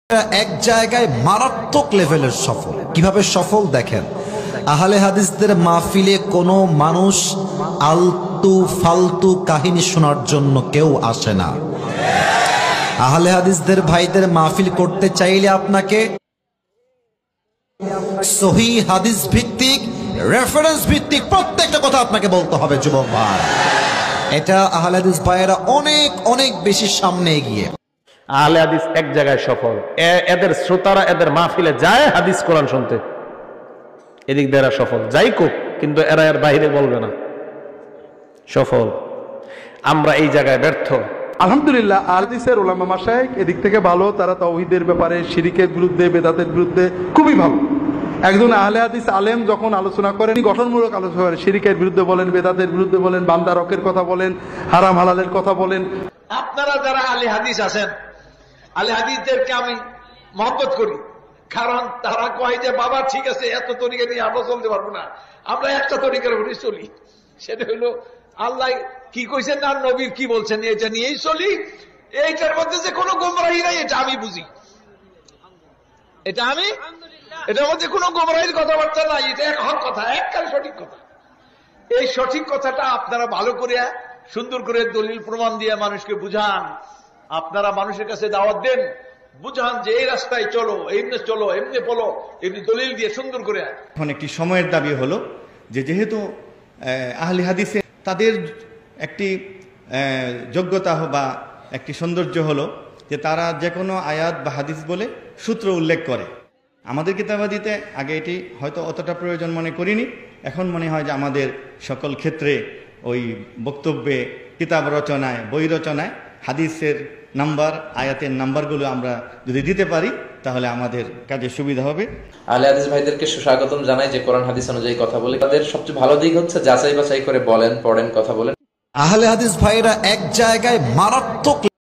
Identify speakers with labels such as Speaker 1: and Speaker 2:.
Speaker 1: এক জায়গায় মারাত্মক লেভেলের সফল। কিভাবে সফল দেখেন, আহলে হাদিসদের মাহফিলে কোনো মানুষ আলতু ফালতু কাহিনী শোনার জন্য কেউ আসে না। আহলে হাদিসদের ভাইদের মাহফিল করতে চাইলে আপনাকে সহিহ হাদিস ভিত্তিক, রেফারেন্স ভিত্তিক প্রত্যেকটা কথা আপনাকে বলতে হবে যুবক ভাই। এটা আহলে হাদিস ভাইয়েরা অনেক অনেক বেশি সামনে এগিয়ে।
Speaker 2: আহলে হাদিস এক জায়গায় সফল, এদের শ্রোতারা এদের মাহফিলে যায় হাদিস কোরআন শুনতে, এদিক দিয়ে এরা সফল। যাই কোক, কিন্তু এরা এর বাইরে বলবে না সফল। আমরা এই জায়গায় ব্যর্থ।
Speaker 3: আলহামদুলিল্লাহ হাদিসের উলামা মাশায়েখ এদিক থেকে ভালো, তারা তাওহীদের ব্যাপারে, শিরকের বিরুদ্ধে, বেদাতের বিরুদ্ধে খুবই ভালো। একজন আহলে হাদিস আলেম যখন আলোচনা করেন, গঠনমূলক আলোচনা করেন, শিরকের বিরুদ্ধে বলেন, বেদাতের বিরুদ্ধে বলেন, বান্দা রকের কথা বলেন, হারাম হালালের কথা বলেন।
Speaker 4: আপনারা যারা আহলে হাদিস আছেন, আহলে হাদিসদেরকে আমি মহব্বত করি, কারণ তারা কয় যে বাবা ঠিক আছে, এত তরিকা নিয়ে আমরা চলতে পারবো না, আমরা একটা তরিকার উপরে চলি। সেটা হলো আল্লাহ কি কইছেন আর নবীর কি বলছেন, এটা নিয়েই চলি। এইটার মধ্যে যে কোনো গোমরাহি নাই, এটা আমি বুঝি, এটার মধ্যে কোনো গোমরাহির কথাবার্তা নাই। এটা এক হক কথা, এককাল সঠিক কথা। এই সঠিক কথাটা আপনারা ভালো করে সুন্দর করে দলিল প্রমাণ দিয়ে মানুষকে বুঝান। আপনারা মানুষের কাছে দাওয়াত দেন, বুঝান যে এই রাস্তায় চলো, এমনি চলো, এমনি বলো, এমনি দলিল দিয়ে সুন্দর করে।
Speaker 5: এখন একটি সময়ের দাবি হলো যে যেহেতু আহলে হাদিসে তাদের একটি যোগ্যতা বা একটি সৌন্দর্য হলো যে তারা যে কোনো আয়াত বা হাদিস বলে সূত্র উল্লেখ করে। আমাদের কিতাবাদিতে আগে এটি হয়তো অতটা প্রয়োজন মনে করিনি, এখন মনে হয় যে আমাদের সকল ক্ষেত্রে ওই বক্তব্যে, কিতাব রচনায়, বই রচনায় হাদিসের নাম্বার, আয়াতের নাম্বারগুলো আমরা যদি দিতে পারি তাহলে আমাদের কাজে সুবিধা হবে।
Speaker 6: আহলে হাদিস ভাইদেরকে সুস্বাগতম জানাই যে কোরআন হাদিস অনুযায়ী কথা বলে। তাদের সবচেয়ে ভালো দিক হচ্ছে যাচাই বাছাই করে বলেন, পড়েন, কথা বলেন।
Speaker 1: আহলে হাদিস ভাইয়েরা এক জায়গায় মারাত্মক